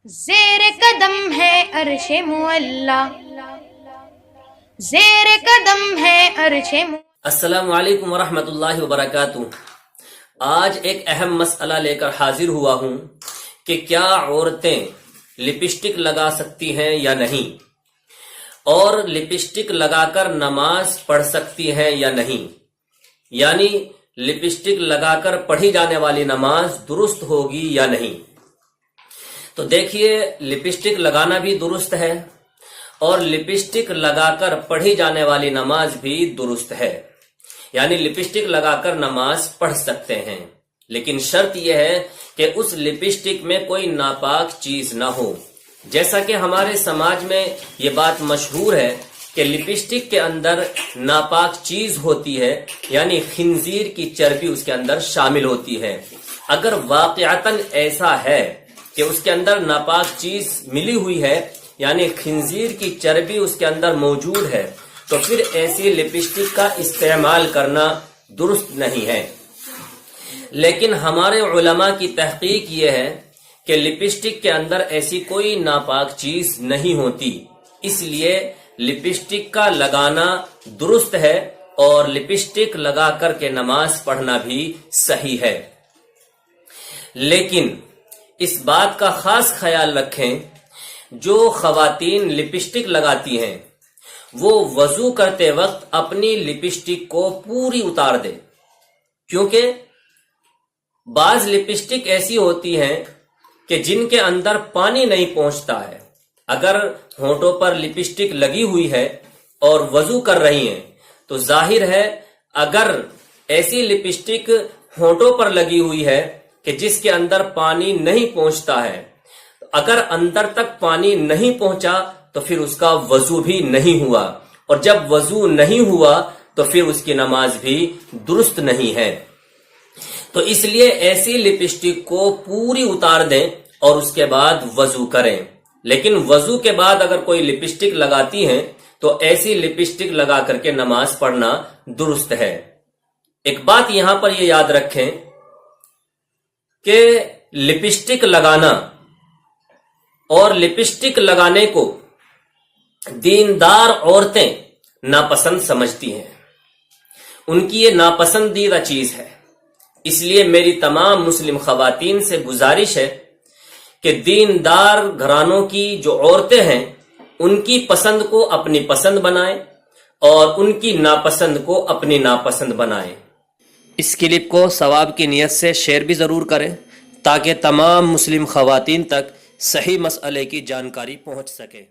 زیر قدم ہے عرش معلا، زیر قدم ہے عرش معلا۔ السلام علیکم ورحمۃ اللہ وبرکاتہ۔ آج ایک اہم مسئلہ لے کر حاضر ہوا ہوں کہ کیا عورتیں لپسٹک لگا سکتی ہیں یا نہیں، اور لپسٹک لگا کر نماز پڑھ سکتی ہیں یا نہیں، یعنی لپسٹک لگا کر پڑھی جانے والی نماز درست ہوگی یا نہیں۔ تو دیکھیے، لپسٹک لگانا بھی درست ہے اور لپسٹک لگا کر پڑھی جانے والی نماز بھی درست ہے، یعنی لپسٹک لگا کر نماز پڑھ سکتے ہیں، لیکن شرط یہ ہے کہ اس لپسٹک میں کوئی ناپاک چیز نہ ہو۔ جیسا کہ ہمارے سماج میں یہ بات مشہور ہے کہ لپسٹک کے اندر ناپاک چیز ہوتی ہے، یعنی خنزیر کی چربی اس کے اندر شامل ہوتی ہے۔ اگر واقعتاً ایسا ہے کہ اس کے اندر ناپاک چیز ملی ہوئی ہے، یعنی خنزیر کی چربی اس کے اندر موجود ہے، تو پھر ایسی لپسٹک کا استعمال کرنا درست نہیں ہے۔ لیکن ہمارے علماء کی تحقیق یہ ہے کہ لپسٹک کے اندر ایسی کوئی ناپاک چیز نہیں ہوتی، اس لیے لپسٹک کا لگانا درست ہے اور لپسٹک لگا کر کے نماز پڑھنا بھی صحیح ہے۔ لیکن اس بات کا خاص خیال رکھیں، جو خواتین لپسٹک لگاتی ہیں وہ وضو کرتے وقت اپنی لپسٹک کو پوری اتار دیں، کیونکہ بعض لپسٹک ایسی ہوتی ہیں کہ جن کے اندر پانی نہیں پہنچتا ہے۔ اگر ہونٹوں پر لپسٹک لگی ہوئی ہے اور وضو کر رہی ہیں تو ظاہر ہے اگر ایسی لپسٹک ہونٹوں پر لگی ہوئی ہے کہ جس کے اندر پانی نہیں پہنچتا ہے، اگر اندر تک پانی نہیں پہنچا تو پھر اس کا وضو بھی نہیں ہوا، اور جب وضو نہیں ہوا تو پھر اس کی نماز بھی درست نہیں ہے۔ تو اس لیے ایسی لپسٹک کو پوری اتار دیں اور اس کے بعد وضو کریں۔ لیکن وضو کے بعد اگر کوئی لپسٹک لگاتی ہیں تو ایسی لپسٹک لگا کر کے نماز پڑھنا درست ہے۔ ایک بات یہاں پر یہ یاد رکھیں کہ لپسٹک لگانا اور لپسٹک لگانے کو دیندار عورتیں ناپسند سمجھتی ہیں، ان کی یہ ناپسندیدہ چیز ہے۔ اس لیے میری تمام مسلم خواتین سے گزارش ہے کہ دیندار گھرانوں کی جو عورتیں ہیں ان کی پسند کو اپنی پسند بنائیں اور ان کی ناپسند کو اپنی ناپسند بنائیں۔ اس کلپ کو ثواب کی نیت سے شیئر بھی ضرور کریں تاکہ تمام مسلم خواتین تک صحیح مسئلے کی جانکاری پہنچ سکے۔